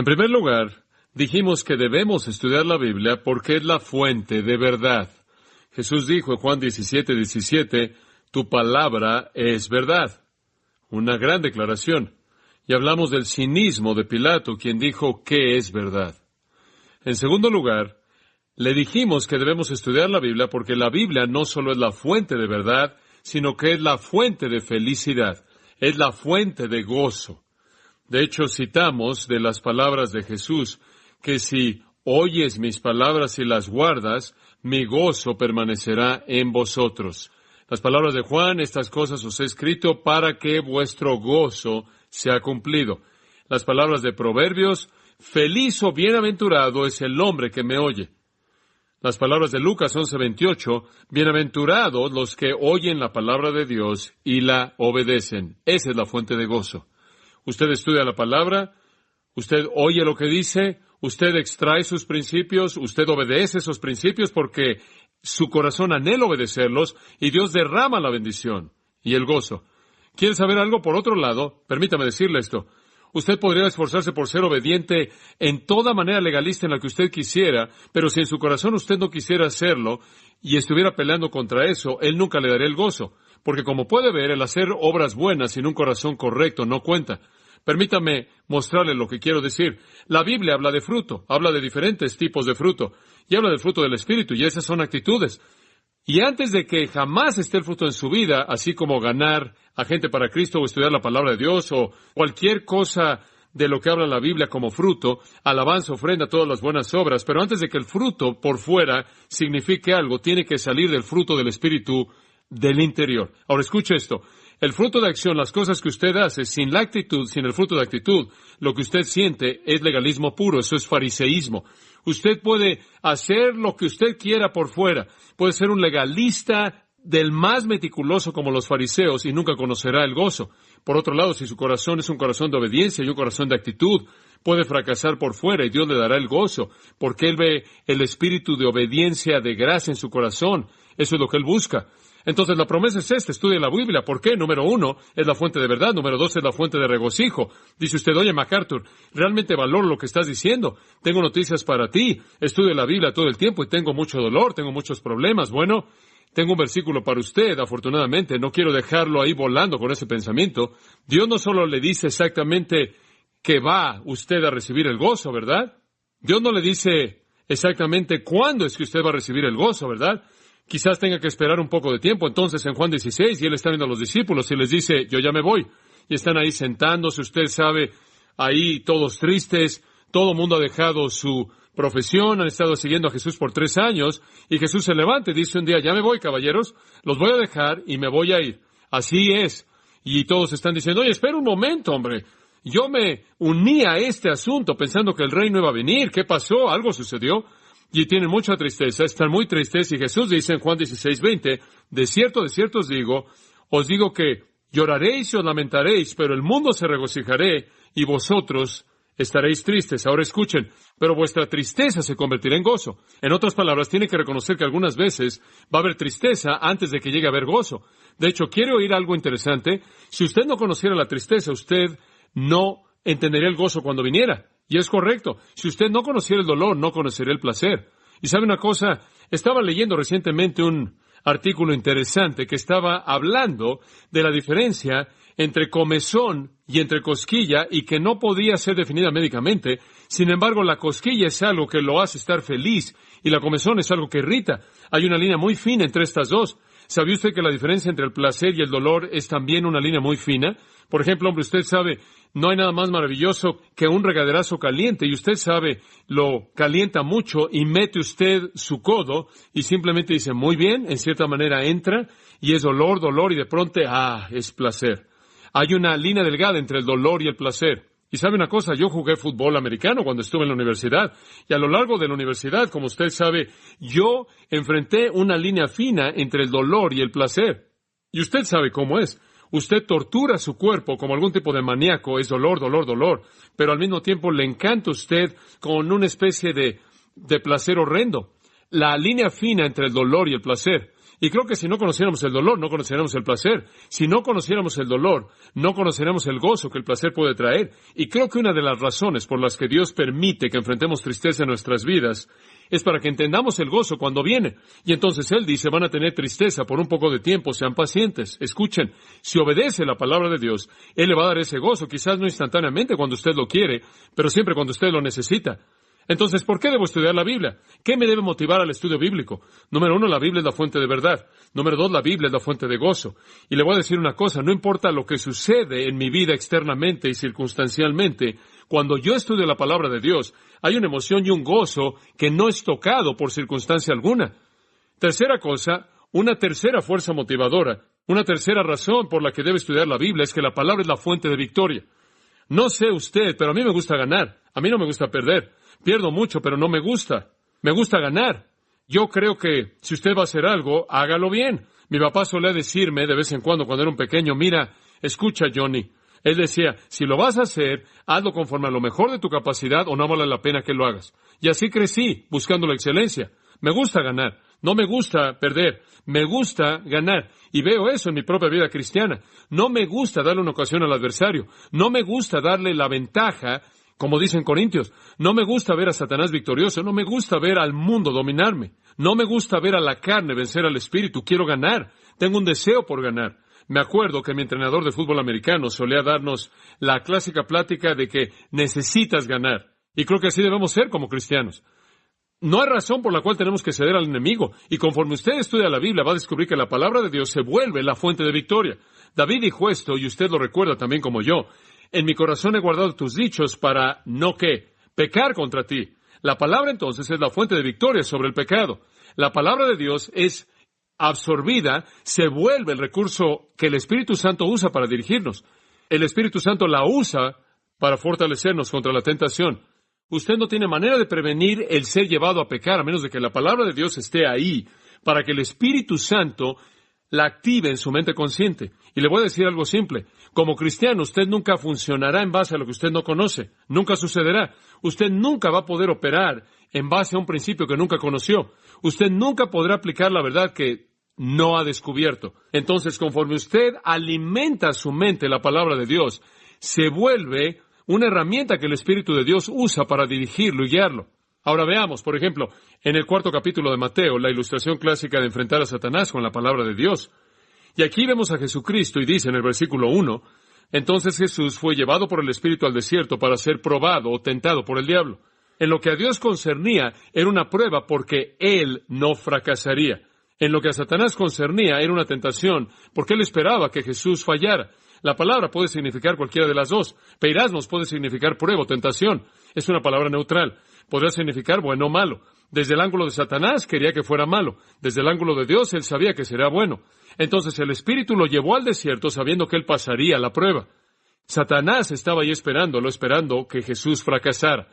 En primer lugar, dijimos que debemos estudiar la Biblia porque es la fuente de verdad. Jesús dijo en Juan 17:17, tu palabra es verdad. Una gran declaración. Y hablamos del cinismo de Pilato, quien dijo, ¿qué es verdad? En segundo lugar, le dijimos que debemos estudiar la Biblia porque la Biblia no solo es la fuente de verdad, sino que es la fuente de felicidad, es la fuente de gozo. De hecho, citamos de las palabras de Jesús, que si oyes mis palabras y las guardas, mi gozo permanecerá en vosotros. Las palabras de Juan, estas cosas os he escrito para que vuestro gozo sea cumplido. Las palabras de Proverbios, feliz o bienaventurado es el hombre que me oye. Las palabras de Lucas 11:28, bienaventurados los que oyen la palabra de Dios y la obedecen. Esa es la fuente de gozo. Usted estudia la palabra, usted oye lo que dice, usted extrae sus principios, usted obedece esos principios porque su corazón anhela obedecerlos y Dios derrama la bendición y el gozo. ¿Quiere saber algo? Por otro lado, permítame decirle esto. Usted podría esforzarse por ser obediente en toda manera legalista en la que usted quisiera, pero si en su corazón usted no quisiera hacerlo y estuviera peleando contra eso, Él nunca le daría el gozo. Porque como puede ver, el hacer obras buenas sin un corazón correcto no cuenta. Permítame mostrarle lo que quiero decir. La Biblia habla de fruto, habla de diferentes tipos de fruto, y habla del fruto del Espíritu, y esas son actitudes. Y antes de que jamás esté el fruto en su vida, así como ganar a gente para Cristo o estudiar la palabra de Dios o cualquier cosa de lo que habla la Biblia como fruto, alabanza, ofrenda, todas las buenas obras, pero antes de que el fruto por fuera signifique algo, tiene que salir del fruto del Espíritu del interior. Ahora escuche esto. El fruto de acción, las cosas que usted hace, sin la actitud, sin el fruto de actitud, lo que usted siente es legalismo puro, eso es fariseísmo. Usted puede hacer lo que usted quiera por fuera, puede ser un legalista del más meticuloso como los fariseos y nunca conocerá el gozo. Por otro lado, si su corazón es un corazón de obediencia y un corazón de actitud, puede fracasar por fuera y Dios le dará el gozo, porque Él ve el espíritu de obediencia, de gracia en su corazón. Eso es lo que Él busca. Entonces la promesa es esta, estudie la Biblia. ¿Por qué? Número 1, es la fuente de verdad. Número 2, es la fuente de regocijo. Dice usted, oye MacArthur, realmente valoro lo que estás diciendo. Tengo noticias para ti. Estudio la Biblia todo el tiempo y tengo mucho dolor, tengo muchos problemas. Bueno, tengo un versículo para usted, afortunadamente. No quiero dejarlo ahí volando con ese pensamiento. Dios no solo le dice exactamente que va usted a recibir el gozo, ¿verdad? Dios no le dice exactamente cuándo es que usted va a recibir el gozo, ¿verdad? Quizás tenga que esperar un poco de tiempo. Entonces, en Juan 16, y Él está viendo a los discípulos y les dice, yo ya me voy. Y están ahí sentándose, usted sabe, ahí todos tristes, todo el mundo ha dejado su profesión, han estado siguiendo a Jesús por 3 años, y Jesús se levanta y dice un día, ya me voy, caballeros, los voy a dejar y me voy a ir. Así es. Y todos están diciendo, oye, espera un momento, hombre. Yo me uní a este asunto pensando que el rey no iba a venir. ¿Qué pasó? ¿Algo sucedió? Y tienen mucha tristeza, están muy tristes, y Jesús dice en Juan 16:20, de cierto os digo que lloraréis y os lamentaréis, pero el mundo se regocijaré, y vosotros estaréis tristes. Ahora escuchen, pero vuestra tristeza se convertirá en gozo. En otras palabras, tiene que reconocer que algunas veces va a haber tristeza antes de que llegue a haber gozo. De hecho, ¿quiere oír algo interesante? Si usted no conociera la tristeza, usted no entendería el gozo cuando viniera. Y es correcto. Si usted no conociera el dolor, no conocería el placer. Y sabe una cosa, estaba leyendo recientemente un artículo interesante que estaba hablando de la diferencia entre comezón y entre cosquilla y que no podía ser definida médicamente. Sin embargo, la cosquilla es algo que lo hace estar feliz y la comezón es algo que irrita. Hay una línea muy fina entre estas dos. ¿Sabía usted que la diferencia entre el placer y el dolor es también una línea muy fina? Por ejemplo, hombre, usted sabe, no hay nada más maravilloso que un regaderazo caliente, y usted sabe, lo calienta mucho y mete usted su codo y simplemente dice, muy bien, en cierta manera entra y es dolor, y de pronto, es placer. Hay una línea delgada entre el dolor y el placer. Y sabe una cosa, yo jugué fútbol americano cuando estuve en la universidad, y a lo largo de la universidad, como usted sabe, yo enfrenté una línea fina entre el dolor y el placer. Y usted sabe cómo es. Usted tortura su cuerpo como algún tipo de maníaco, es dolor, pero al mismo tiempo le encanta a usted con una especie de placer horrendo. La línea fina entre el dolor y el placer. Y creo que si no conociéramos el dolor, no conoceríamos el placer. Si no conociéramos el dolor, no conoceríamos el gozo que el placer puede traer. Y creo que una de las razones por las que Dios permite que enfrentemos tristeza en nuestras vidas es para que entendamos el gozo cuando viene. Y entonces Él dice, van a tener tristeza por un poco de tiempo, sean pacientes. Escuchen, si obedece la palabra de Dios, Él le va a dar ese gozo, quizás no instantáneamente cuando usted lo quiere, pero siempre cuando usted lo necesita. Entonces, ¿por qué debo estudiar la Biblia? ¿Qué me debe motivar al estudio bíblico? Número 1, la Biblia es la fuente de verdad. Número 2, la Biblia es la fuente de gozo. Y le voy a decir una cosa, no importa lo que sucede en mi vida externamente y circunstancialmente, cuando yo estudio la palabra de Dios, hay una emoción y un gozo que no es tocado por circunstancia alguna. Tercera cosa, una tercera fuerza motivadora, una tercera razón por la que debe estudiar la Biblia es que la palabra es la fuente de victoria. No sé usted, pero a mí me gusta ganar. A mí no me gusta perder. Pierdo mucho, pero no me gusta. Me gusta ganar. Yo creo que si usted va a hacer algo, hágalo bien. Mi papá solía decirme de vez en cuando era un pequeño, mira, escucha, Johnny. Él decía, si lo vas a hacer, hazlo conforme a lo mejor de tu capacidad o no vale la pena que lo hagas. Y así crecí, buscando la excelencia. Me gusta ganar. No me gusta perder. Me gusta ganar. Y veo eso en mi propia vida cristiana. No me gusta darle una ocasión al adversario. No me gusta darle la ventaja, como dicen Corintios. No me gusta ver a Satanás victorioso. No me gusta ver al mundo dominarme. No me gusta ver a la carne vencer al espíritu. Quiero ganar. Tengo un deseo por ganar. Me acuerdo que mi entrenador de fútbol americano solía darnos la clásica plática de que necesitas ganar. Y creo que así debemos ser como cristianos. No hay razón por la cual tenemos que ceder al enemigo. Y conforme usted estudia la Biblia, va a descubrir que la palabra de Dios se vuelve la fuente de victoria. David dijo esto, y usted lo recuerda también como yo. En mi corazón he guardado tus dichos para, ¿no qué? Pecar contra ti. La palabra entonces es la fuente de victoria sobre el pecado. La palabra de Dios es absorbida, se vuelve el recurso que el Espíritu Santo usa para dirigirnos. El Espíritu Santo la usa para fortalecernos contra la tentación. Usted no tiene manera de prevenir el ser llevado a pecar a menos de que la palabra de Dios esté ahí para que el Espíritu Santo la active en su mente consciente. Y le voy a decir algo simple. Como cristiano, usted nunca funcionará en base a lo que usted no conoce. Nunca sucederá. Usted nunca va a poder operar en base a un principio que nunca conoció. Usted nunca podrá aplicar la verdad que no ha descubierto. Entonces, conforme usted alimenta su mente la palabra de Dios, se vuelve una herramienta que el Espíritu de Dios usa para dirigirlo y guiarlo. Ahora veamos, por ejemplo, en el 4º capítulo de Mateo, la ilustración clásica de enfrentar a Satanás con la palabra de Dios. Y aquí vemos a Jesucristo y dice en el versículo 1, entonces Jesús fue llevado por el Espíritu al desierto para ser probado o tentado por el diablo. En lo que a Dios concernía era una prueba porque Él no fracasaría. En lo que a Satanás concernía era una tentación porque Él esperaba que Jesús fallara. La palabra puede significar cualquiera de las dos. Peirasmos puede significar prueba o tentación. Es una palabra neutral. Podría significar bueno o malo. Desde el ángulo de Satanás quería que fuera malo. Desde el ángulo de Dios Él sabía que sería bueno. Entonces el Espíritu lo llevó al desierto sabiendo que Él pasaría la prueba. Satanás estaba ahí esperando que Jesús fracasara.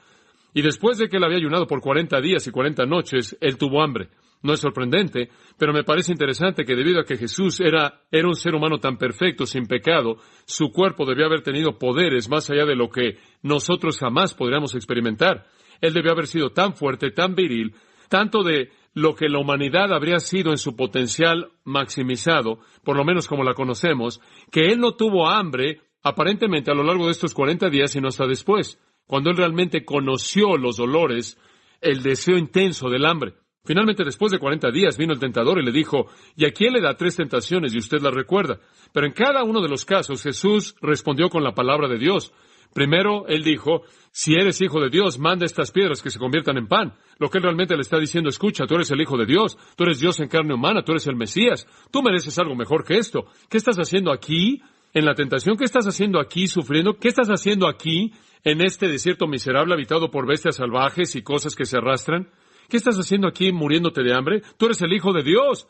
Y después de que Él había ayunado por 40 días y 40 noches, Él tuvo hambre. No es sorprendente, pero me parece interesante que debido a que Jesús era un ser humano tan perfecto, sin pecado, su cuerpo debió haber tenido poderes más allá de lo que nosotros jamás podríamos experimentar. Él debió haber sido tan fuerte, tan viril, tanto de lo que la humanidad habría sido en su potencial maximizado, por lo menos como la conocemos, que Él no tuvo hambre, aparentemente a lo largo de estos 40 días, sino hasta después, cuando Él realmente conoció los dolores, el deseo intenso del hambre. Finalmente, después de 40 días, vino el tentador y le dijo, y aquí Él le da 3 tentaciones y usted las recuerda. Pero en cada uno de los casos, Jesús respondió con la palabra de Dios. Primero, Él dijo, si eres hijo de Dios, manda estas piedras que se conviertan en pan. Lo que Él realmente le está diciendo, escucha, tú eres el Hijo de Dios, tú eres Dios en carne humana, tú eres el Mesías, tú mereces algo mejor que esto. ¿Qué estás haciendo aquí en la tentación? ¿Qué estás haciendo aquí sufriendo? ¿Qué estás haciendo aquí en este desierto miserable habitado por bestias salvajes y cosas que se arrastran? ¿Qué estás haciendo aquí muriéndote de hambre? Tú eres el Hijo de Dios.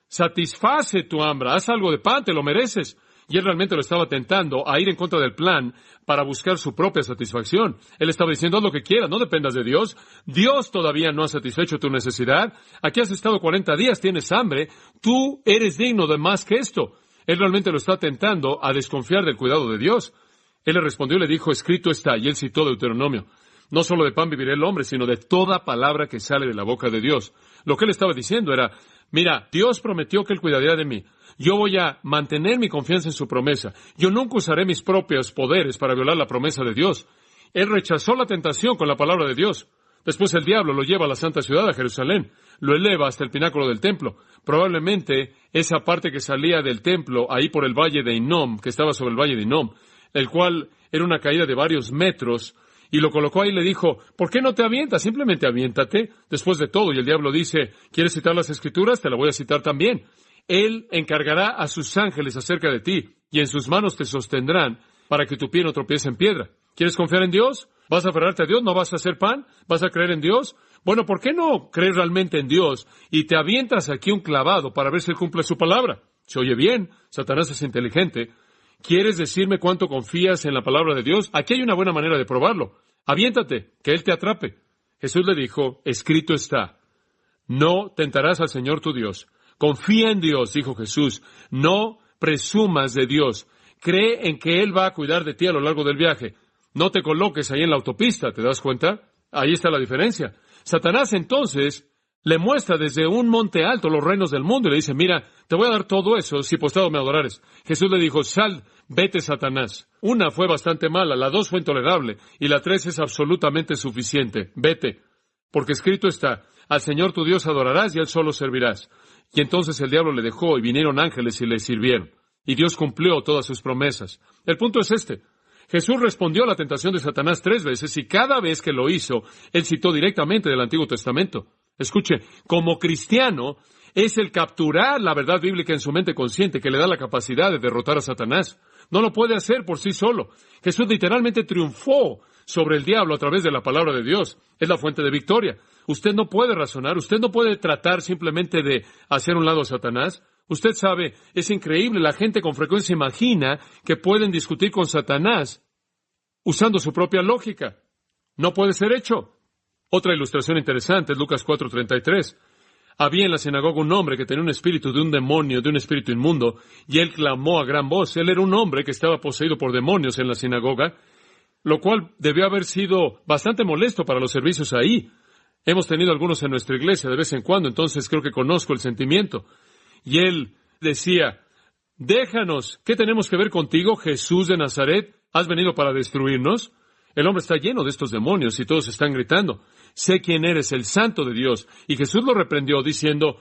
Satisface tu hambre. Haz algo de pan, te lo mereces. Y Él realmente lo estaba tentando a ir en contra del plan para buscar su propia satisfacción. Él estaba diciendo, haz lo que quieras, no dependas de Dios. Dios todavía no ha satisfecho tu necesidad. Aquí has estado 40 días, tienes hambre. Tú eres digno de más que esto. Él realmente lo está tentando a desconfiar del cuidado de Dios. Él le respondió y le dijo, escrito está, y él citó Deuteronomio. No solo de pan vivirá el hombre, sino de toda palabra que sale de la boca de Dios. Lo que Él estaba diciendo era, Mira, Dios prometió que Él cuidaría de mí. Yo voy a mantener mi confianza en su promesa. Yo nunca usaré mis propios poderes para violar la promesa de Dios. Él rechazó la tentación con la palabra de Dios. Después el diablo lo lleva a la santa ciudad, a Jerusalén. Lo eleva hasta el pináculo del templo. Probablemente esa parte que salía del templo, ahí por el valle de Hinnom, que estaba sobre el valle de Hinnom, el cual era una caída de varios metros, y lo colocó ahí y le dijo, ¿por qué no te avientas? Simplemente aviéntate. Después de todo, y el diablo dice, ¿quieres citar las Escrituras? Te la voy a citar también. Él encargará a sus ángeles acerca de ti, y en sus manos te sostendrán para que tu pie no tropiece en piedra. ¿Quieres confiar en Dios? ¿Vas a aferrarte a Dios? ¿No vas a hacer pan? ¿Vas a creer en Dios? Bueno, ¿por qué no creer realmente en Dios y te avientas aquí un clavado para ver si Él cumple su palabra? Se oye bien, Satanás es inteligente. ¿Quieres decirme cuánto confías en la palabra de Dios? Aquí hay una buena manera de probarlo. Aviéntate, que Él te atrape. Jesús le dijo, escrito está, no tentarás al Señor tu Dios. Confía en Dios, dijo Jesús. No presumas de Dios. Cree en que Él va a cuidar de ti a lo largo del viaje. No te coloques ahí en la autopista, ¿te das cuenta? Ahí está la diferencia. Satanás entonces le muestra desde un monte alto los reinos del mundo y le dice, mira, te voy a dar todo eso si postrado me adorares. Jesús le dijo, sal, vete, Satanás. Una fue bastante mala, la 2 fue intolerable y la 3 es absolutamente suficiente. Vete, porque escrito está, al Señor tu Dios adorarás y a Él solo servirás. Y entonces el diablo le dejó y vinieron ángeles y le sirvieron. Y Dios cumplió todas sus promesas. El punto es este. Jesús respondió a la tentación de Satanás 3 veces y cada vez que lo hizo, Él citó directamente del Antiguo Testamento. Escuche, como cristiano, es el capturar la verdad bíblica en su mente consciente que le da la capacidad de derrotar a Satanás. No lo puede hacer por sí solo. Jesús literalmente triunfó sobre el diablo a través de la palabra de Dios. Es la fuente de victoria. Usted no puede razonar, usted no puede tratar simplemente de hacer un lado a Satanás. Usted sabe, es increíble, la gente con frecuencia imagina que pueden discutir con Satanás usando su propia lógica. No puede ser hecho. Otra ilustración interesante es Lucas 4:33. Había en la sinagoga un hombre que tenía un espíritu de un demonio, de un espíritu inmundo, y él clamó a gran voz. Él era un hombre que estaba poseído por demonios en la sinagoga, lo cual debió haber sido bastante molesto para los servicios ahí. Hemos tenido algunos en nuestra iglesia de vez en cuando, entonces creo que conozco el sentimiento. Y él decía, déjanos, ¿qué tenemos que ver contigo, Jesús de Nazaret? ¿Has venido para destruirnos? El hombre está lleno de estos demonios y todos están gritando, sé quién eres, el Santo de Dios. Y Jesús lo reprendió diciendo,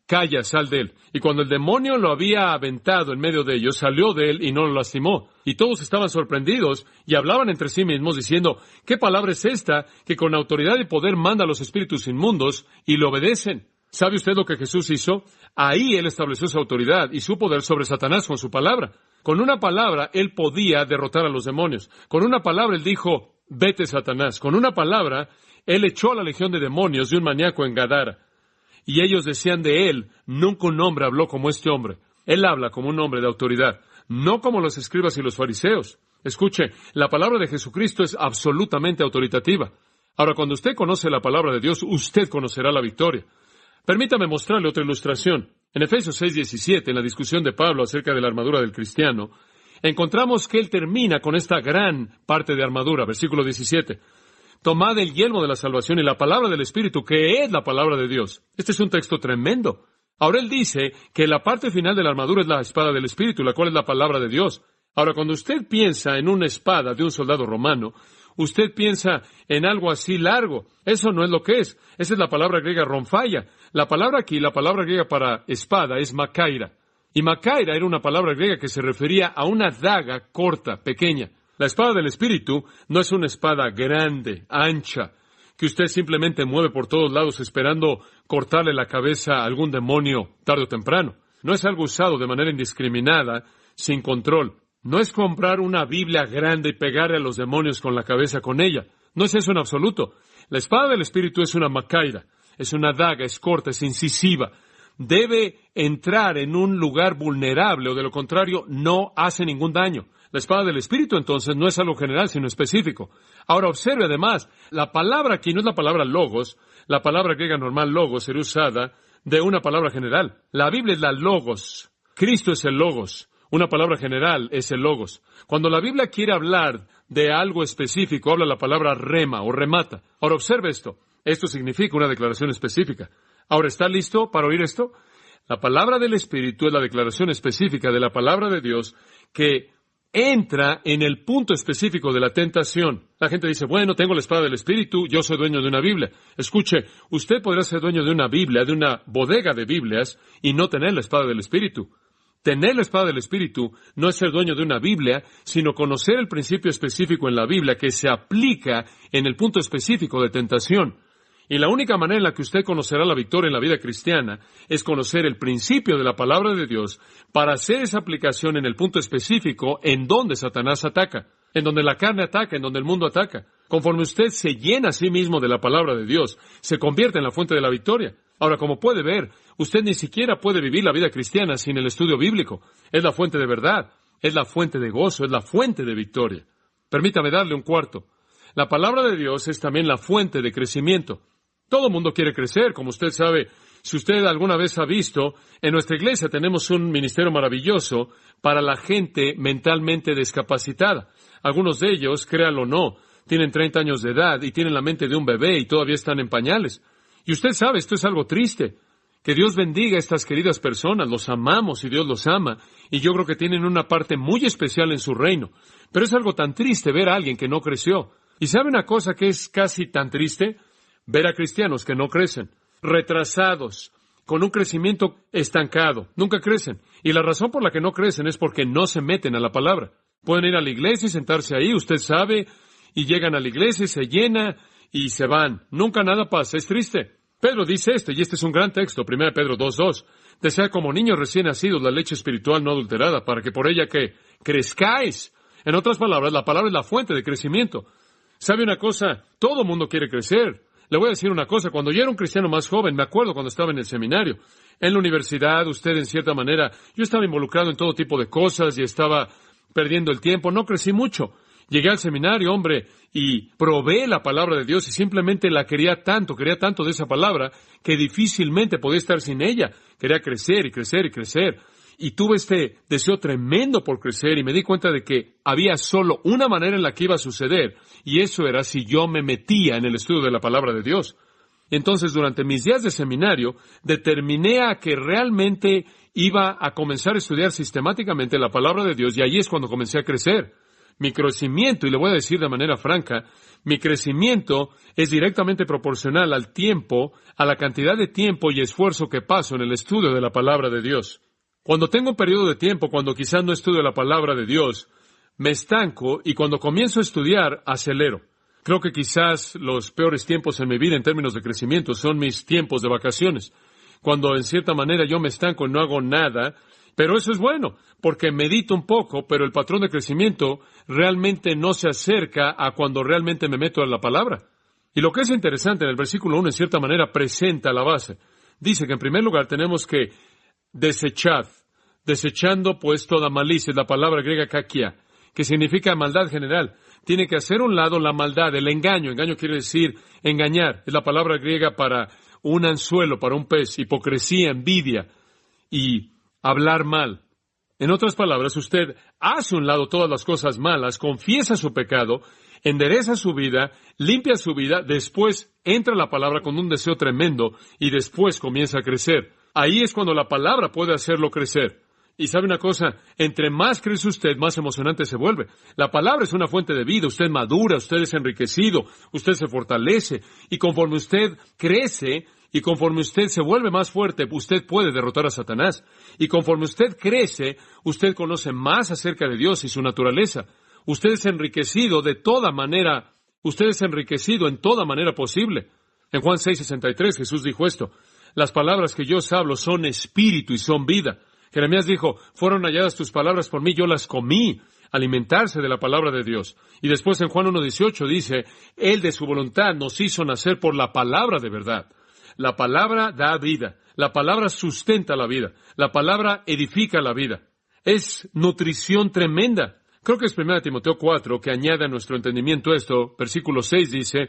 calla, sal de él. Y cuando el demonio lo había aventado en medio de ellos, salió de él y no lo lastimó. Y todos estaban sorprendidos y hablaban entre sí mismos diciendo, ¿qué palabra es esta que con autoridad y poder manda a los espíritus inmundos y le obedecen? ¿Sabe usted lo que Jesús hizo? Ahí Él estableció su autoridad y su poder sobre Satanás con su palabra. Con una palabra Él podía derrotar a los demonios. Con una palabra Él dijo, vete, Satanás. Con una palabra Él echó a la legión de demonios de un maníaco en Gadara. Y ellos decían de Él, nunca un hombre habló como este hombre. Él habla como un hombre de autoridad, no como los escribas y los fariseos. Escuche, la palabra de Jesucristo es absolutamente autoritativa. Ahora, cuando usted conoce la palabra de Dios, usted conocerá la victoria. Permítame mostrarle otra ilustración. En Efesios 6:17, en la discusión de Pablo acerca de la armadura del cristiano, encontramos que él termina con esta gran parte de armadura, versículo 17. Tomad el yelmo de la salvación y la palabra del Espíritu, que es la palabra de Dios. Este es un texto tremendo. Ahora él dice que la parte final de la armadura es la espada del Espíritu, la cual es la palabra de Dios. Ahora, cuando usted piensa en una espada de un soldado romano, usted piensa en algo así largo. Eso no es lo que es. Esa es la palabra griega ronfaya. La palabra aquí, la palabra griega para espada, es makaira. Y makaira era una palabra griega que se refería a una daga corta, pequeña. La espada del Espíritu no es una espada grande, ancha, que usted simplemente mueve por todos lados esperando cortarle la cabeza a algún demonio tarde o temprano. No es algo usado de manera indiscriminada, sin control. No es comprar una Biblia grande y pegarle a los demonios con la cabeza con ella. No es eso en absoluto. La espada del Espíritu es una makaira. Es una daga, es corta, es incisiva. Debe entrar en un lugar vulnerable o de lo contrario no hace ningún daño. La espada del Espíritu entonces no es algo general sino específico. Ahora observe además, la palabra aquí no es la palabra logos. La palabra griega normal logos será usada de una palabra general. La Biblia es la logos. Cristo es el logos. Una palabra general es el logos. Cuando la Biblia quiere hablar de algo específico, habla la palabra rema o remata. Ahora observe esto. Esto significa una declaración específica. Ahora, ¿está listo para oír esto? La palabra del Espíritu es la declaración específica de la palabra de Dios que entra en el punto específico de la tentación. La gente dice, bueno, tengo la espada del Espíritu, yo soy dueño de una Biblia. Escuche, usted podrá ser dueño de una Biblia, de una bodega de Biblias, y no tener la espada del Espíritu. Tener la espada del Espíritu no es ser dueño de una Biblia, sino conocer el principio específico en la Biblia que se aplica en el punto específico de tentación. Y la única manera en la que usted conocerá la victoria en la vida cristiana es conocer el principio de la palabra de Dios para hacer esa aplicación en el punto específico en donde Satanás ataca, en donde la carne ataca, en donde el mundo ataca. Conforme usted se llena a sí mismo de la palabra de Dios, se convierte en la fuente de la victoria. Ahora, como puede ver, usted ni siquiera puede vivir la vida cristiana sin el estudio bíblico. Es la fuente de verdad, es la fuente de gozo, es la fuente de victoria. Permítame darle un cuarto. La palabra de Dios es también la fuente de crecimiento. Todo el mundo quiere crecer, como usted sabe. Si usted alguna vez ha visto, en nuestra iglesia tenemos un ministerio maravilloso para la gente mentalmente discapacitada. Algunos de ellos, créalo o no, tienen 30 años de edad y tienen la mente de un bebé y todavía están en pañales. Y usted sabe, esto es algo triste. Que Dios bendiga a estas queridas personas, los amamos y Dios los ama, y yo creo que tienen una parte muy especial en su reino. Pero es algo tan triste ver a alguien que no creció. ¿Y sabe una cosa que es casi tan triste? Ver a cristianos que no crecen, retrasados, con un crecimiento estancado, nunca crecen. Y la razón por la que no crecen es porque no se meten a la palabra. Pueden ir a la iglesia y sentarse ahí, usted sabe, y llegan a la iglesia y se llena y se van. Nunca nada pasa, es triste. Pedro dice esto, y este es un gran texto, 1 Pedro 2:2. Desea como niños recién nacidos la leche espiritual no adulterada, para que por ella que crezcáis. En otras palabras, la palabra es la fuente de crecimiento. ¿Sabe una cosa? Todo mundo quiere crecer. Le voy a decir una cosa, cuando yo era un cristiano más joven, me acuerdo cuando estaba en el seminario, en la universidad, usted en cierta manera, yo estaba involucrado en todo tipo de cosas y estaba perdiendo el tiempo, no crecí mucho. Llegué al seminario, hombre, y probé la palabra de Dios y simplemente la quería tanto de esa palabra, que difícilmente podía estar sin ella. Quería crecer y crecer y crecer. Y tuve este deseo tremendo por crecer y me di cuenta de que había solo una manera en la que iba a suceder, y eso era si yo me metía en el estudio de la palabra de Dios. Entonces, durante mis días de seminario, determiné a que realmente iba a comenzar a estudiar sistemáticamente la palabra de Dios, y ahí es cuando comencé a crecer. Mi crecimiento, y le voy a decir de manera franca, mi crecimiento es directamente proporcional al tiempo, a la cantidad de tiempo y esfuerzo que paso en el estudio de la palabra de Dios. Cuando tengo un periodo de tiempo, cuando quizás no estudio la palabra de Dios, me estanco y cuando comienzo a estudiar, acelero. Creo que quizás los peores tiempos en mi vida en términos de crecimiento son mis tiempos de vacaciones, cuando en cierta manera yo me estanco y no hago nada, pero eso es bueno, porque medito un poco, pero el patrón de crecimiento realmente no se acerca a cuando realmente me meto en la palabra. Y lo que es interesante, en el versículo 1, en cierta manera, presenta la base. Dice que en primer lugar tenemos que desechando pues toda malicia, es la palabra griega kakia, que significa maldad general. Tiene que hacer a un lado la maldad, el engaño. Engaño quiere decir engañar. Es la palabra griega para un anzuelo, para un pez, hipocresía, envidia y hablar mal. En otras palabras, usted hace a un lado todas las cosas malas, confiesa su pecado, endereza su vida, limpia su vida, después entra la palabra con un deseo tremendo y después comienza a crecer. Ahí es cuando la palabra puede hacerlo crecer. Y sabe una cosa, entre más crece usted, más emocionante se vuelve. La palabra es una fuente de vida, usted madura, usted es enriquecido, usted se fortalece, y conforme usted crece, y conforme usted se vuelve más fuerte, usted puede derrotar a Satanás. Y conforme usted crece, usted conoce más acerca de Dios y su naturaleza. Usted es enriquecido de toda manera, usted es enriquecido en toda manera posible. En Juan 6:63 Jesús dijo esto: las palabras que yo os hablo son espíritu y son vida. Jeremías dijo, fueron halladas tus palabras por mí, yo las comí. Alimentarse de la palabra de Dios. Y después en Juan 1:18 dice, Él de su voluntad nos hizo nacer por la palabra de verdad. La palabra da vida. La palabra sustenta la vida. La palabra edifica la vida. Es nutrición tremenda. Creo que es 1 Timoteo 4 que añade a nuestro entendimiento esto. Versículo 6 dice,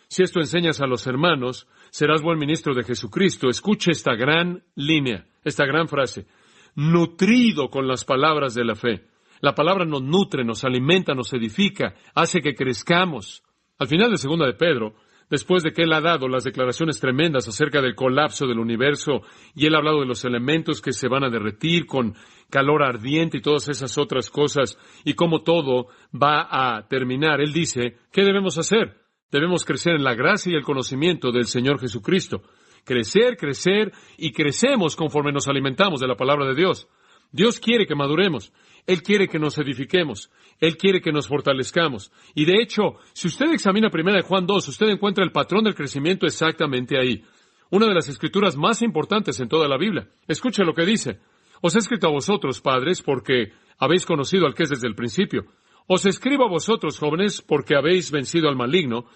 si esto enseñas a los hermanos, serás buen ministro de Jesucristo. Escuche esta gran línea, esta gran frase. Nutrido con las palabras de la fe. La palabra nos nutre, nos alimenta, nos edifica, hace que crezcamos. Al final de 2 de Pedro, Después de que Él ha dado las declaraciones tremendas acerca del colapso del universo, y Él ha hablado de los elementos que se van a derretir con calor ardiente y todas esas otras cosas, y cómo todo va a terminar, Él dice, ¿qué debemos hacer? Debemos crecer en la gracia y el conocimiento del Señor Jesucristo. Crecer, crecer, y crecemos conforme nos alimentamos de la palabra de Dios. Dios quiere que maduremos. Él quiere que nos edifiquemos. Él quiere que nos fortalezcamos. Y de hecho, si usted examina 1 Juan 2, usted encuentra el patrón del crecimiento exactamente ahí. Una de las escrituras más importantes en toda la Biblia. Escuche lo que dice. Os he escrito a vosotros, padres, porque habéis conocido al que es desde el principio. Os escribo a vosotros, jóvenes, porque habéis vencido al maligno.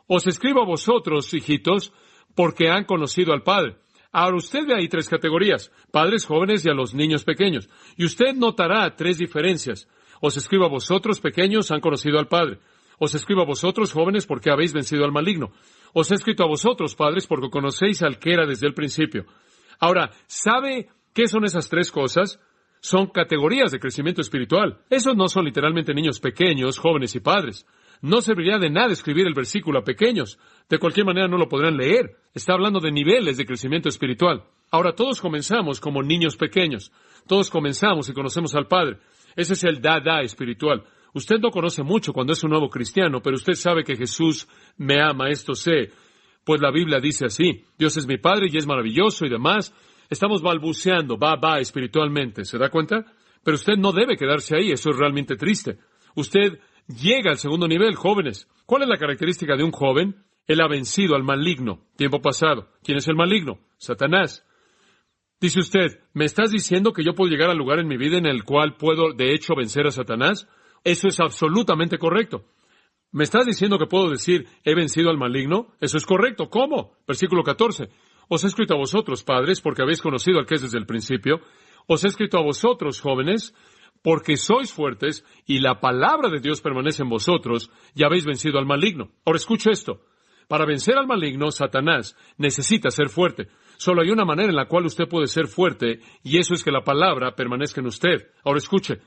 Os escribo a vosotros, hijitos, porque han conocido al Padre. Ahora usted ve ahí 3 categorías, padres, jóvenes y a los niños pequeños. Y usted notará 3 diferencias. Os escribo a vosotros, pequeños, han conocido al Padre. Os escribo a vosotros, jóvenes, porque habéis vencido al maligno. Os he escrito a vosotros, padres, porque conocéis al que era desde el principio. Ahora, ¿sabe qué son esas 3 cosas? Son categorías de crecimiento espiritual. Esos no son literalmente niños pequeños, jóvenes y padres. No serviría de nada escribir el versículo a pequeños. De cualquier manera no lo podrán leer. Está hablando de niveles de crecimiento espiritual. Ahora todos comenzamos como niños pequeños. Todos comenzamos y conocemos al Padre. Ese es el da espiritual. Usted no conoce mucho cuando es un nuevo cristiano, pero usted sabe que Jesús me ama, esto sé. Pues la Biblia dice así. Dios es mi Padre y es maravilloso y demás. Estamos balbuceando, espiritualmente. ¿Se da cuenta? Pero usted no debe quedarse ahí. Eso es realmente triste. Usted llega al segundo nivel, jóvenes. ¿Cuál es la característica de un joven? Él ha vencido al maligno. Tiempo pasado. ¿Quién es el maligno? Satanás. Dice usted, ¿me estás diciendo que yo puedo llegar al lugar en mi vida en el cual puedo, de hecho, vencer a Satanás? Eso es absolutamente correcto. ¿Me estás diciendo que puedo decir, he vencido al maligno? Eso es correcto. ¿Cómo? Versículo 14. Os he escrito a vosotros, padres, porque habéis conocido al que es desde el principio. Os he escrito a vosotros, jóvenes, porque sois fuertes y la palabra de Dios permanece en vosotros y habéis vencido al maligno. Ahora escuche esto. Para vencer al maligno, Satanás necesita ser fuerte. Solo hay una manera en la cual usted puede ser fuerte y eso es que la palabra permanezca en usted. Ahora escuche.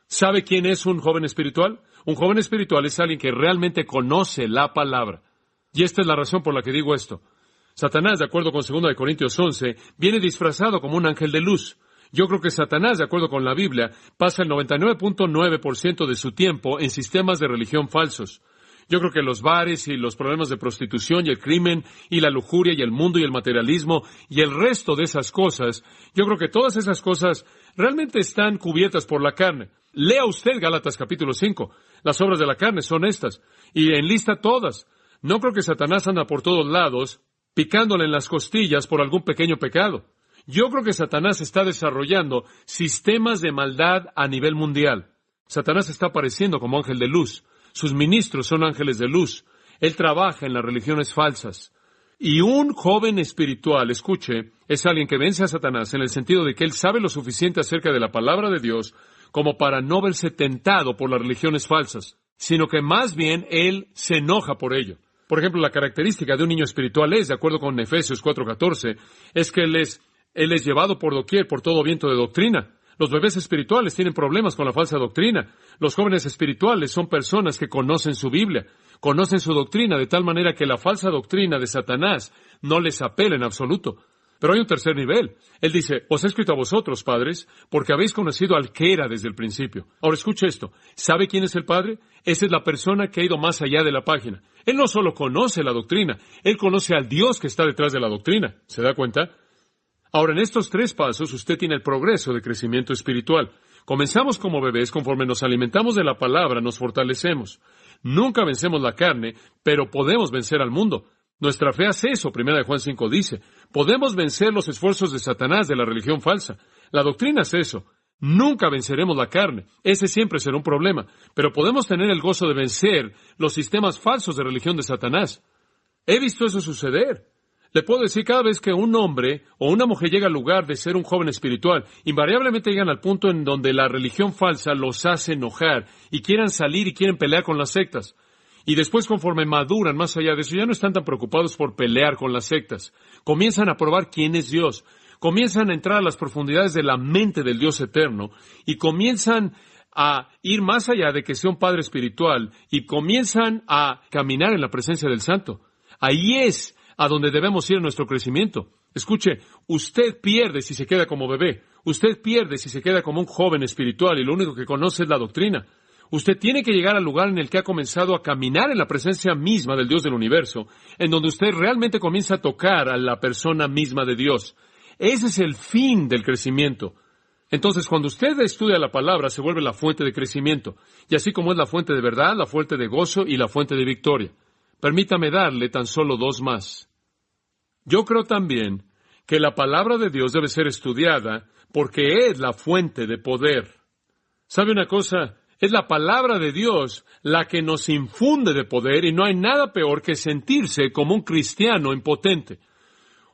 ¿Sabe quién es un joven espiritual? Un joven espiritual es alguien que realmente conoce la palabra. Y esta es la razón por la que digo esto. Satanás, de acuerdo con 2 Corintios 11, viene disfrazado como un ángel de luz. Yo creo que Satanás, de acuerdo con la Biblia, pasa el 99.9% de su tiempo en sistemas de religión falsos. Yo creo que los bares y los problemas de prostitución y el crimen y la lujuria y el mundo y el materialismo y el resto de esas cosas, yo creo que todas esas cosas realmente están cubiertas por la carne. Lea usted Gálatas capítulo 5. Las obras de la carne son estas. Y enlista todas. No creo que Satanás anda por todos lados picándole en las costillas por algún pequeño pecado. Yo creo que Satanás está desarrollando sistemas de maldad a nivel mundial. Satanás está apareciendo como ángel de luz. Sus ministros son ángeles de luz. Él trabaja en las religiones falsas. Y un joven espiritual, escuche, es alguien que vence a Satanás en el sentido de que él sabe lo suficiente acerca de la palabra de Dios como para no verse tentado por las religiones falsas, sino que más bien él se enoja por ello. Por ejemplo, la característica de un niño espiritual es, de acuerdo con Efesios 4:14, es que él es llevado por doquier, por todo viento de doctrina. Los bebés espirituales tienen problemas con la falsa doctrina. Los jóvenes espirituales son personas que conocen su Biblia, conocen su doctrina, de tal manera que la falsa doctrina de Satanás no les apela en absoluto. Pero hay un tercer nivel. Él dice, os he escrito a vosotros, padres, porque habéis conocido al que era desde el principio. Ahora escuche esto. ¿Sabe quién es el Padre? Esa es la persona que ha ido más allá de la página. Él no solo conoce la doctrina, él conoce al Dios que está detrás de la doctrina. ¿Se da cuenta? Ahora, en estos 3 pasos, usted tiene el progreso de crecimiento espiritual. Comenzamos como bebés, conforme nos alimentamos de la palabra, nos fortalecemos. Nunca vencemos la carne, pero podemos vencer al mundo. Nuestra fe hace eso, 1 Juan 5 dice. Podemos vencer los esfuerzos de Satanás, de la religión falsa. La doctrina es eso. Nunca venceremos la carne. Ese siempre será un problema. Pero podemos tener el gozo de vencer los sistemas falsos de religión de Satanás. He visto eso suceder. Le puedo decir, cada vez que un hombre o una mujer llega al lugar de ser un joven espiritual, invariablemente llegan al punto en donde la religión falsa los hace enojar y quieran salir y quieren pelear con las sectas. Y después, conforme maduran más allá de eso, ya no están tan preocupados por pelear con las sectas. Comienzan a probar quién es Dios. Comienzan a entrar a las profundidades de la mente del Dios eterno y comienzan a ir más allá de que sea un padre espiritual y comienzan a caminar en la presencia del Santo. Ahí es a donde debemos ir en nuestro crecimiento. Escuche, usted pierde si se queda como bebé. Usted pierde si se queda como un joven espiritual y lo único que conoce es la doctrina. Usted tiene que llegar al lugar en el que ha comenzado a caminar en la presencia misma del Dios del universo, en donde usted realmente comienza a tocar a la persona misma de Dios. Ese es el fin del crecimiento. Entonces, cuando usted estudia la palabra, se vuelve la fuente de crecimiento. Y así como es la fuente de verdad, la fuente de gozo y la fuente de victoria. Permítame darle tan solo dos más. Yo creo también que la palabra de Dios debe ser estudiada porque es la fuente de poder. ¿Sabe una cosa? Es la palabra de Dios la que nos infunde de poder y no hay nada peor que sentirse como un cristiano impotente.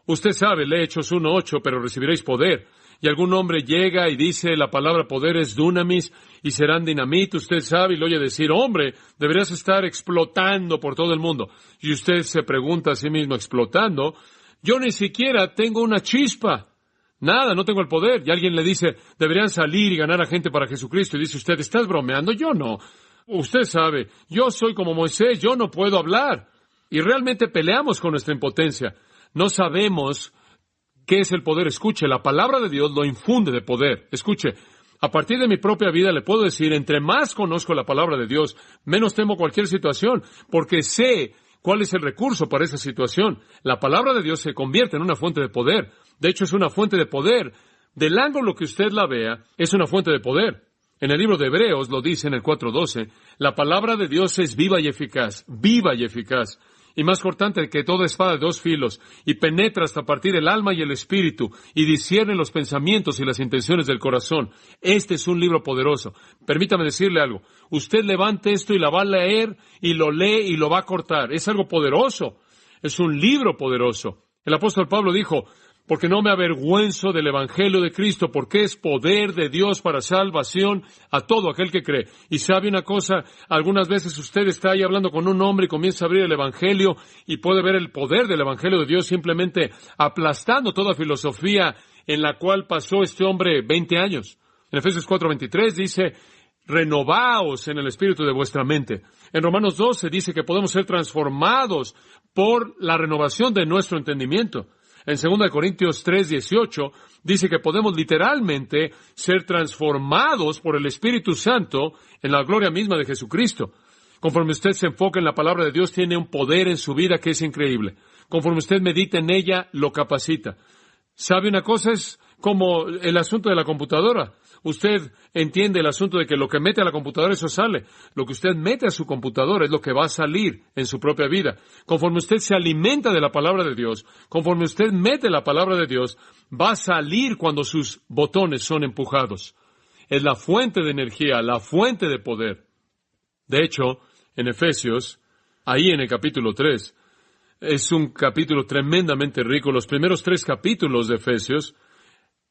Usted sabe, lee Hechos 1:8, pero recibiréis poder. Y algún hombre llega y dice, la palabra poder es dunamis y serán dinamita. Usted sabe y lo oye decir, hombre, deberías estar explotando por todo el mundo. Y usted se pregunta a sí mismo, explotando, yo ni siquiera tengo una chispa. Nada, no tengo el poder. Y alguien le dice, deberían salir y ganar a gente para Jesucristo. Y dice usted, ¿estás bromeando? Yo no. Usted sabe, yo soy como Moisés, yo no puedo hablar. Y realmente peleamos con nuestra impotencia. No sabemos qué es el poder. Escuche, la palabra de Dios lo infunde de poder. Escuche, a partir de mi propia vida le puedo decir, entre más conozco la palabra de Dios, menos temo cualquier situación, porque sé cuál es el recurso para esa situación. La palabra de Dios se convierte en una fuente de poder. De hecho, es una fuente de poder. Del ángulo que usted la vea, es una fuente de poder. En el libro de Hebreos lo dice en el 4:12, la palabra de Dios es viva y eficaz, y más cortante que toda espada de dos filos, y penetra hasta partir el alma y el espíritu, y discierne los pensamientos y las intenciones del corazón. Este es un libro poderoso. Permítame decirle algo. Usted levante esto y la va a leer, y lo lee y lo va a cortar. Es algo poderoso. Es un libro poderoso. El apóstol Pablo dijo, porque no me avergüenzo del Evangelio de Cristo, porque es poder de Dios para salvación a todo aquel que cree. Y sabe una cosa, algunas veces usted está ahí hablando con un hombre y comienza a abrir el Evangelio y puede ver el poder del Evangelio de Dios simplemente aplastando toda filosofía en la cual pasó este hombre 20 años. En Efesios 4:23 dice, renovaos en el espíritu de vuestra mente. En Romanos 12 dice que podemos ser transformados por la renovación de nuestro entendimiento. En 2 Corintios 3:18 dice que podemos literalmente ser transformados por el Espíritu Santo en la gloria misma de Jesucristo. Conforme usted se enfoca en la palabra de Dios, tiene un poder en su vida que es increíble. Conforme usted medita en ella, lo capacita. ¿Sabe una cosa? Es como el asunto de la computadora. Usted entiende el asunto de que lo que mete a la computadora, eso sale. Lo que usted mete a su computadora es lo que va a salir en su propia vida. Conforme usted se alimenta de la palabra de Dios, conforme usted mete la palabra de Dios, va a salir cuando sus botones son empujados. Es la fuente de energía, la fuente de poder. De hecho, en Efesios, ahí en el capítulo 3, es un capítulo tremendamente rico. Los primeros 3 capítulos de Efesios,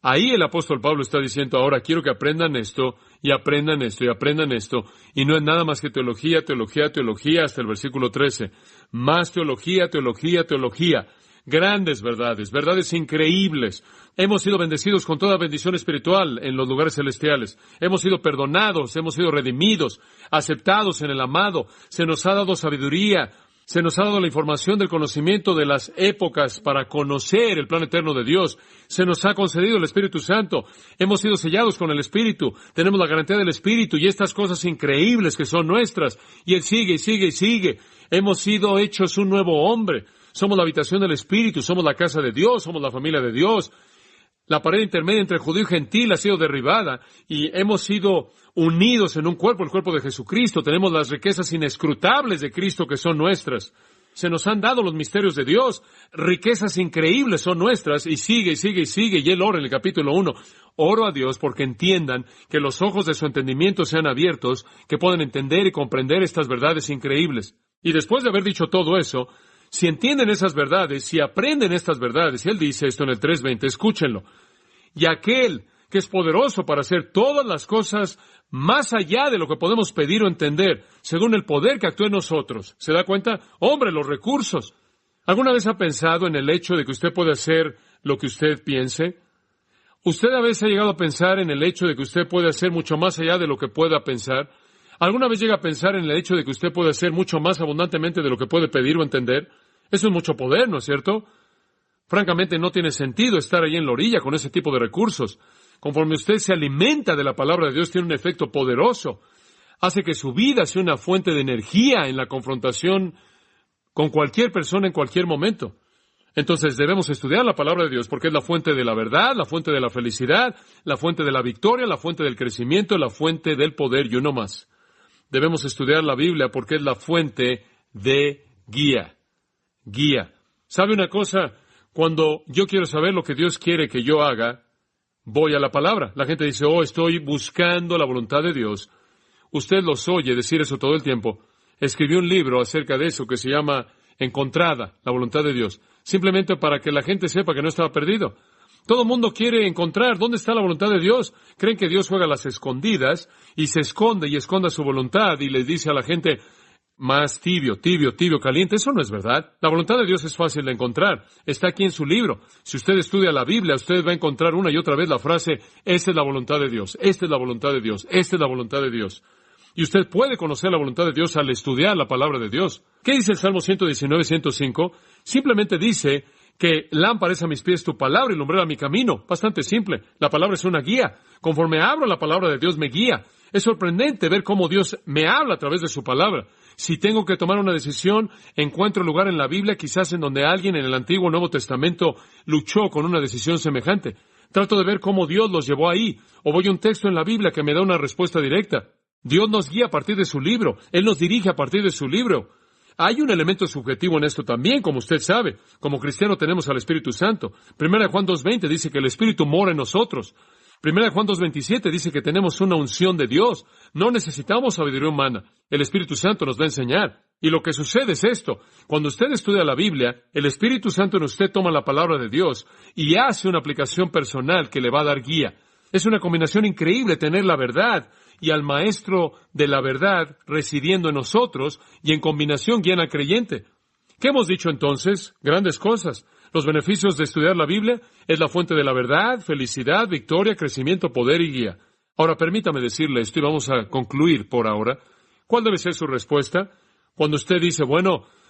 ahí el apóstol Pablo está diciendo, ahora quiero que aprendan esto, y aprendan esto, y aprendan esto. Y no es nada más que teología, teología, teología, hasta el versículo 13. Más teología, teología, teología. Grandes verdades, verdades increíbles. Hemos sido bendecidos con toda bendición espiritual en los lugares celestiales. Hemos sido perdonados, hemos sido redimidos, aceptados en el amado. Se nos ha dado sabiduría. Se nos ha dado la información del conocimiento de las épocas para conocer el plan eterno de Dios. Se nos ha concedido el Espíritu Santo. Hemos sido sellados con el Espíritu. Tenemos la garantía del Espíritu y estas cosas increíbles que son nuestras. Y Él sigue y sigue y sigue. Hemos sido hechos un nuevo hombre. Somos la habitación del Espíritu. Somos la casa de Dios. Somos la familia de Dios. La pared intermedia entre judío y gentil ha sido derribada y hemos sido unidos en un cuerpo, el cuerpo de Jesucristo. Tenemos las riquezas inescrutables de Cristo que son nuestras. Se nos han dado los misterios de Dios. Riquezas increíbles son nuestras y sigue y sigue y sigue. Y Él ora en el capítulo 1. Oro a Dios porque entiendan que los ojos de su entendimiento sean abiertos, que puedan entender y comprender estas verdades increíbles. Y después de haber dicho todo eso, si entienden esas verdades, si aprenden estas verdades, y Él dice esto en el 3:20, escúchenlo. Y aquel que es poderoso para hacer todas las cosas más allá de lo que podemos pedir o entender, según el poder que actúa en nosotros. ¿Se da cuenta? Hombre, los recursos. ¿Alguna vez ha pensado en el hecho de que usted puede hacer lo que usted piense? ¿Usted a veces ha llegado a pensar en el hecho de que usted puede hacer mucho más allá de lo que pueda pensar? ¿Alguna vez llega a pensar en el hecho de que usted puede hacer mucho más abundantemente de lo que puede pedir o entender? Eso es mucho poder, ¿no es cierto? Francamente, no tiene sentido estar ahí en la orilla con ese tipo de recursos. Conforme usted se alimenta de la palabra de Dios, tiene un efecto poderoso. Hace que su vida sea una fuente de energía en la confrontación con cualquier persona en cualquier momento. Entonces debemos estudiar la palabra de Dios porque es la fuente de la verdad, la fuente de la felicidad, la fuente de la victoria, la fuente del crecimiento, la fuente del poder y uno más. Debemos estudiar la Biblia porque es la fuente de guía. Guía. ¿Sabe una cosa? Cuando yo quiero saber lo que Dios quiere que yo haga, voy a la palabra. La gente dice, estoy buscando la voluntad de Dios. Usted los oye decir eso todo el tiempo. Escribí un libro acerca de eso que se llama Encontrada, la voluntad de Dios. Simplemente para que la gente sepa que no estaba perdido. Todo el mundo quiere encontrar dónde está la voluntad de Dios. Creen que Dios juega a las escondidas y se esconde y esconda su voluntad y les dice a la gente, más tibio, tibio, tibio, caliente. Eso no es verdad. La voluntad de Dios es fácil de encontrar. Está aquí en su libro. Si usted estudia la Biblia, usted va a encontrar una y otra vez la frase, esta es la voluntad de Dios, esta es la voluntad de Dios, esta es la voluntad de Dios. Y usted puede conocer la voluntad de Dios al estudiar la palabra de Dios. ¿Qué dice el Salmo 119, 105? Simplemente dice que lámpara es a mis pies tu palabra y lumbrera mi camino. Bastante simple. La palabra es una guía. Conforme abro la palabra de Dios, me guía. Es sorprendente ver cómo Dios me habla a través de su palabra. Si tengo que tomar una decisión, encuentro lugar en la Biblia, quizás en donde alguien en el Antiguo o Nuevo Testamento luchó con una decisión semejante. Trato de ver cómo Dios los llevó ahí. O voy a un texto en la Biblia que me da una respuesta directa. Dios nos guía a partir de su libro. Él nos dirige a partir de su libro. Hay un elemento subjetivo en esto también, como usted sabe. Como cristiano tenemos al Espíritu Santo. 1 Juan 2:20 dice que el Espíritu mora en nosotros. 1 Juan 2:27 dice que tenemos una unción de Dios. No necesitamos sabiduría humana. El Espíritu Santo nos va a enseñar. Y lo que sucede es esto. Cuando usted estudia la Biblia, el Espíritu Santo en usted toma la palabra de Dios y hace una aplicación personal que le va a dar guía. Es una combinación increíble tener la verdad y al maestro de la verdad residiendo en nosotros y en combinación guían al creyente. ¿Qué hemos dicho entonces? Grandes cosas. Los beneficios de estudiar la Biblia es la fuente de la verdad, felicidad, victoria, crecimiento, poder y guía. Ahora permítame decirle esto y vamos a concluir por ahora. ¿Cuál debe ser su respuesta? Cuando usted dice,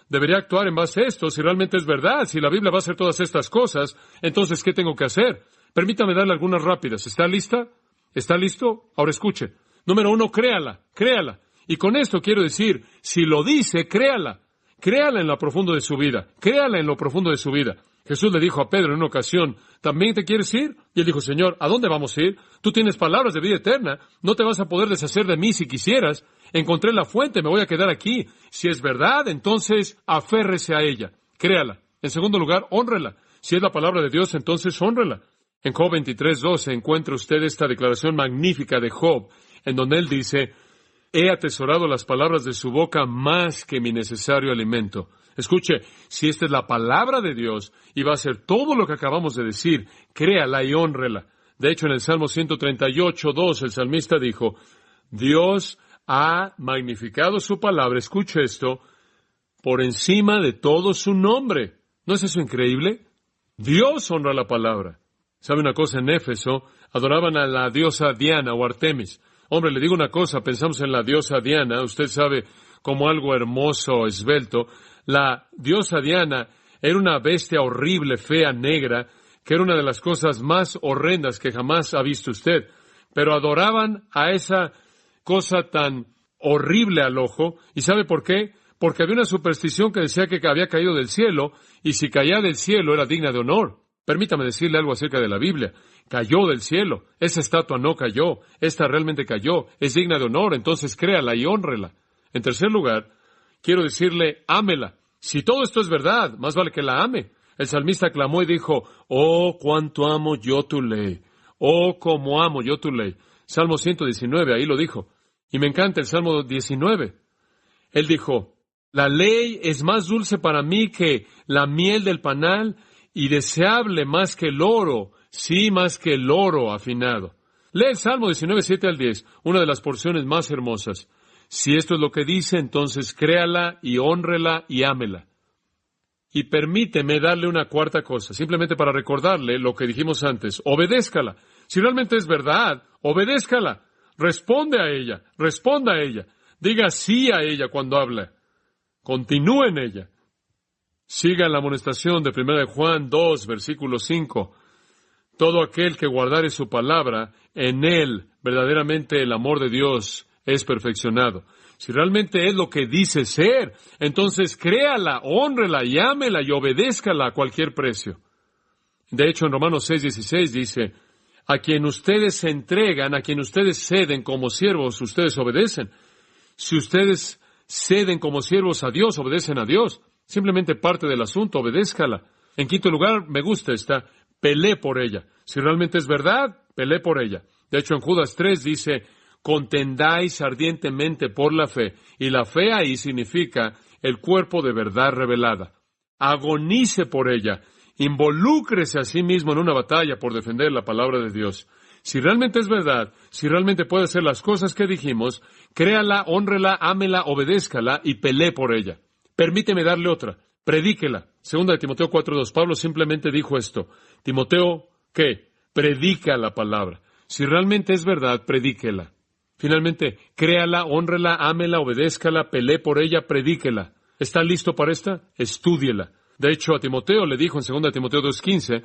debería actuar en base a esto, si realmente es verdad, si la Biblia va a hacer todas estas cosas, entonces, ¿qué tengo que hacer? Permítame darle algunas rápidas. ¿Está lista? ¿Está listo? Ahora escuche. Número 1, créala. Y con esto quiero decir, si lo dice, créala. Créala en lo profundo de su vida. Créala en lo profundo de su vida. Jesús le dijo a Pedro en una ocasión, ¿también te quieres ir? Y él dijo, Señor, ¿a dónde vamos a ir? Tú tienes palabras de vida eterna. No te vas a poder deshacer de mí si quisieras. Encontré la fuente, me voy a quedar aquí. Si es verdad, entonces aférrese a ella. Créala. En segundo lugar, hónrela. Si es la palabra de Dios, entonces hónrela. En Job 23:12 encuentra usted esta declaración magnífica de Job, en donde él dice, he atesorado las palabras de su boca más que mi necesario alimento. Escuche, si esta es la palabra de Dios y va a ser todo lo que acabamos de decir, créala y hónrela. De hecho, en el Salmo 138:2, el salmista dijo, Dios ha magnificado su palabra, escuche esto, por encima de todo su nombre. ¿No es eso increíble? Dios honra la palabra. ¿Sabe una cosa? En Éfeso adoraban a la diosa Diana o Artemis. Hombre, le digo una cosa, pensamos en la diosa Diana, usted sabe, como algo hermoso, esbelto. La diosa Diana era una bestia horrible, fea, negra, que era una de las cosas más horrendas que jamás ha visto usted. Pero adoraban a esa cosa tan horrible al ojo. ¿Y sabe por qué? Porque había una superstición que decía que había caído del cielo, y si caía del cielo era digna de honor. Permítame decirle algo acerca de la Biblia. Cayó del cielo. Esa estatua no cayó. Esta realmente cayó. Es digna de honor. Entonces créala y hónrela. En tercer lugar, quiero decirle, ámela. Si todo esto es verdad, más vale que la ame. El salmista clamó y dijo, oh, cuánto amo yo tu ley. Oh, cómo amo yo tu ley. Salmo 119, ahí lo dijo. Y me encanta el Salmo 19. Él dijo, la ley es más dulce para mí que la miel del panal, y deseable más que el oro, sí, más que el oro afinado. Lee el Salmo 19, 7 al 10, una de las porciones más hermosas. Si esto es lo que dice, entonces créala y hónrela y ámela. Y permíteme darle una cuarta cosa, simplemente para recordarle lo que dijimos antes. Obedézcala. Si realmente es verdad, obedézcala. Responda a ella. Diga sí a ella cuando habla. Continúe en ella. Siga la amonestación de 1 de Juan 2, versículo 5. Todo aquel que guardare su palabra, en él verdaderamente el amor de Dios es perfeccionado. Si realmente es lo que dice ser, entonces créala, hónrela y ámela y obedézcala a cualquier precio. De hecho, en Romanos 6:16 dice, a quien ustedes se entregan, a quien ustedes ceden como siervos, ustedes obedecen. Si ustedes ceden como siervos a Dios, obedecen a Dios. Simplemente parte del asunto, obedézcala. En quinto lugar, me gusta esta, pelee por ella. Si realmente es verdad, pelee por ella. De hecho, en Judas 3 dice, contendáis ardientemente por la fe. Y la fe ahí significa el cuerpo de verdad revelada. Agonice por ella. Involúcrese a sí mismo en una batalla por defender la palabra de Dios. Si realmente es verdad, si realmente puede hacer las cosas que dijimos, créala, hónrela, ámela, obedézcala y pelee por ella. Permíteme darle otra. Predíquela. Segunda de Timoteo 4:2. Pablo simplemente dijo esto. Timoteo, ¿qué? Predica la palabra. Si realmente es verdad, predíquela. Finalmente, créala, hónrela, ámela, obedézcala, pelee por ella, predíquela. ¿Está listo para esta? Estúdiela. De hecho, a Timoteo le dijo en 2 Timoteo 2:15,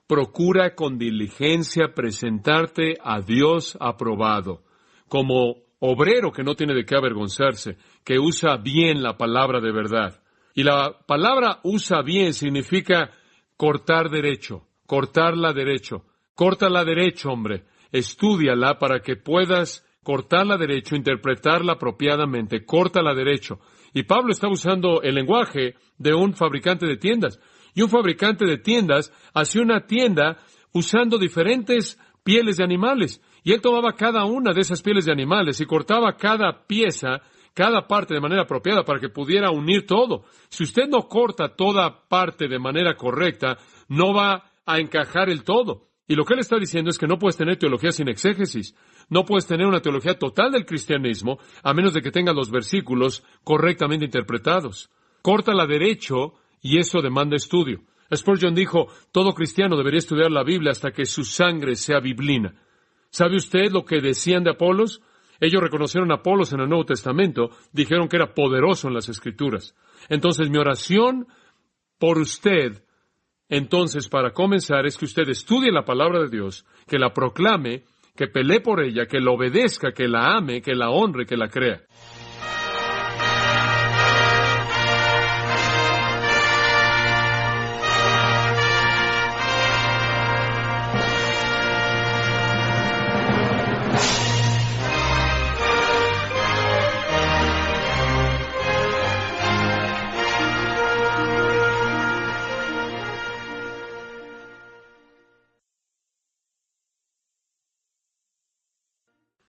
procura con diligencia presentarte a Dios aprobado, como obrero que no tiene de qué avergonzarse, que usa bien la palabra de verdad. Y la palabra usa bien significa cortar derecho, cortarla derecho. Córtala derecho, hombre. Estúdiala para que puedas cortarla derecho, interpretarla apropiadamente. Córtala derecho. Y Pablo está usando el lenguaje de un fabricante de tiendas. Y un fabricante de tiendas hacía una tienda usando diferentes pieles de animales. Y él tomaba cada una de esas pieles de animales y cortaba cada pieza, cada parte de manera apropiada para que pudiera unir todo. Si usted no corta toda parte de manera correcta, no va a encajar el todo. Y lo que él está diciendo es que no puedes tener teología sin exégesis. No puedes tener una teología total del cristianismo a menos de que tengas los versículos correctamente interpretados. Córtala derecho y eso demanda estudio. Spurgeon dijo, todo cristiano debería estudiar la Biblia hasta que su sangre sea biblina. ¿Sabe usted lo que decían de Apolos? Ellos reconocieron a Apolos en el Nuevo Testamento, dijeron que era poderoso en las Escrituras. Entonces, mi oración por usted, entonces, para comenzar, es que usted estudie la palabra de Dios, que la proclame, que pelee por ella, que la obedezca, que la ame, que la honre, que la crea.